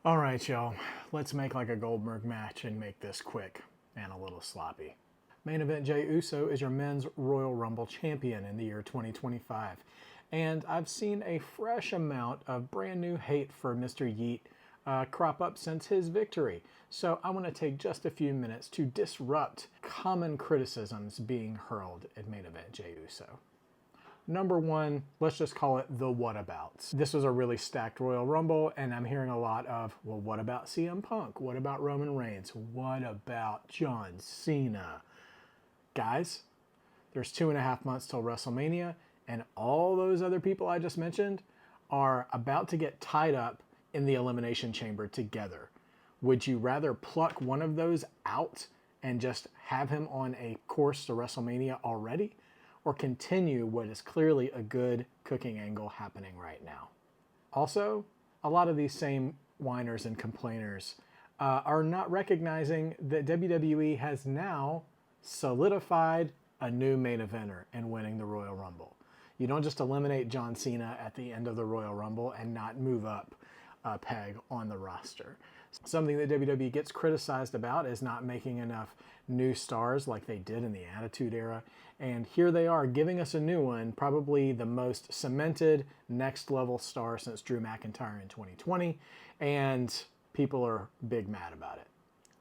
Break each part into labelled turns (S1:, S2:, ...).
S1: All right, y'all. Let's make like a Goldberg match and make this quick and a little sloppy. Main event Jey Uso is your men's Royal Rumble champion in the year 2025. And I've seen a fresh amount of brand new hate for Mr. Yeet crop up since his victory. So I want to take just a few minutes to disrupt common criticisms being hurled at main event Jey Uso. Number one, let's just call it the whatabouts. This was a really stacked Royal Rumble, and I'm hearing a lot of, well, what about CM Punk? What about Roman Reigns? What about John Cena? Guys, there's 2.5 months till WrestleMania, and all those other people I just mentioned are about to get tied up in the Elimination Chamber together. Would you rather pluck one of those out and just have him on a course to WrestleMania already? Or continue what is clearly a good cooking angle happening right now? Also, a lot of these same whiners and complainers are not recognizing that WWE has now solidified a new main eventer in winning the Royal Rumble. You don't just eliminate John Cena at the end of the Royal Rumble and not move up a peg on the roster. Something that WWE gets criticized about is not making enough new stars like they did in the Attitude Era. And here they are giving us a new one, probably the most cemented next level star since Drew McIntyre in 2020. And people are big mad about it.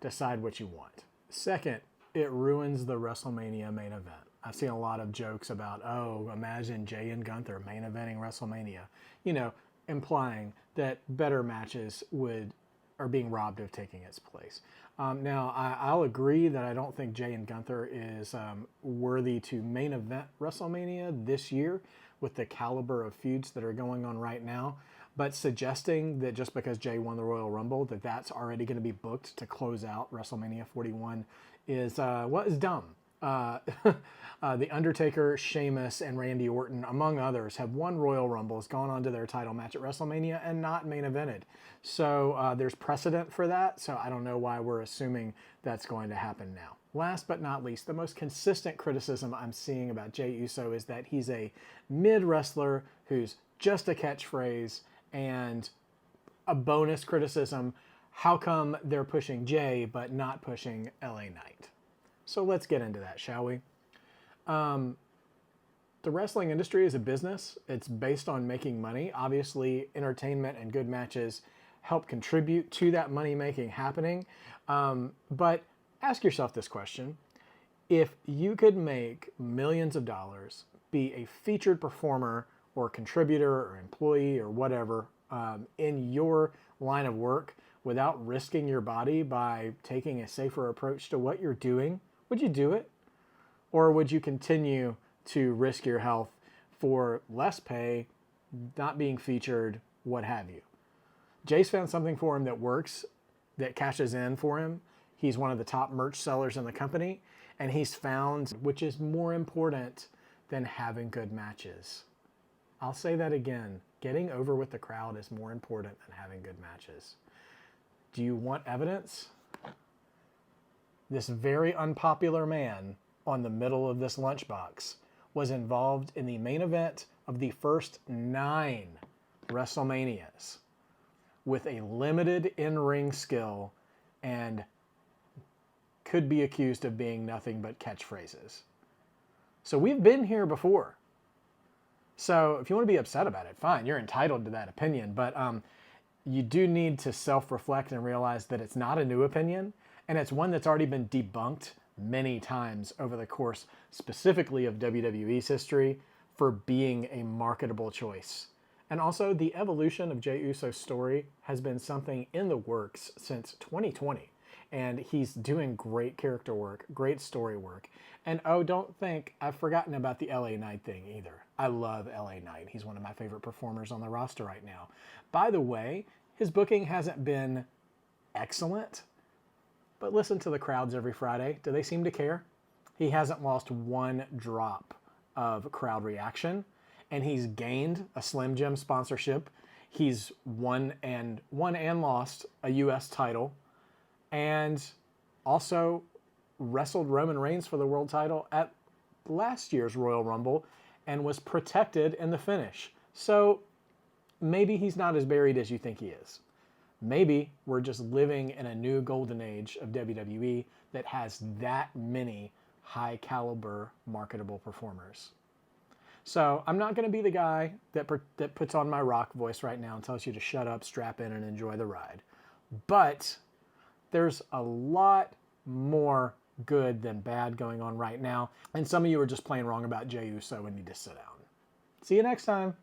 S1: Decide what you want. Second, it ruins the WrestleMania main event. I've seen a lot of jokes about, oh, imagine Jey and Gunther main eventing WrestleMania. You know, implying that better matches are being robbed of taking its place. Now, I'll agree that I don't think Jey and Gunther is worthy to main event WrestleMania this year with the caliber of feuds that are going on right now. But suggesting that just because Jey won the Royal Rumble, that that's already going to be booked to close out WrestleMania 41 is dumb. The Undertaker, Sheamus, and Randy Orton, among others, have won Royal Rumbles, gone on to their title match at WrestleMania, and not main evented. So there's precedent for that, so I don't know why we're assuming that's going to happen now. Last but not least, the most consistent criticism I'm seeing about Jey Uso is that he's a mid-wrestler who's just a catchphrase, and a bonus criticism, how come they're pushing Jey but not pushing LA Knight? So let's get into that, shall we? The wrestling industry is a business. It's based on making money. Obviously, entertainment and good matches help contribute to that money-making happening. But ask yourself this question. If you could make millions of dollars, be a featured performer or contributor or employee or whatever in your line of work without risking your body by taking a safer approach to what you're doing, would you do it? Or would you continue to risk your health for less pay, not being featured, what have you? Jay's found something for him that works, that cashes in for him. He's one of the top merch sellers in the company, and he's found which is more important than having good matches. I'll say that again. Getting over with the crowd is more important than having good matches. Do you want evidence? This very unpopular man on the middle of this lunchbox was involved in the main event of the first 9 WrestleManias with a limited in-ring skill and could be accused of being nothing but catchphrases. So we've been here before. So if you want to be upset about it, fine, you're entitled to that opinion, but you do need to self-reflect and realize that it's not a new opinion, and it's one that's already been debunked many times over the course specifically of WWE's history for being a marketable choice. And also, the evolution of Jey Uso's story has been something in the works since 2020. And he's doing great character work, great story work. And oh, don't think I've forgotten about the LA Knight thing either. I love LA Knight. He's one of my favorite performers on the roster right now. By the way, his booking hasn't been excellent, but listen to the crowds every Friday. Do they seem to care? He hasn't lost one drop of crowd reaction, and he's gained a Slim Jim sponsorship. He's won and lost a U.S. title, and also wrestled Roman Reigns for the world title at last year's Royal Rumble and was protected in the finish. So maybe he's not as buried as you think he is. Maybe we're just living in a new golden age of WWE that has that many high caliber marketable performers. So I'm not going to be the guy that puts on my rock voice right now and tells you to shut up, strap in, and enjoy the ride. But there's a lot more good than bad going on right now. And some of you are just plain wrong about Jey Uso and need to sit down. See you next time.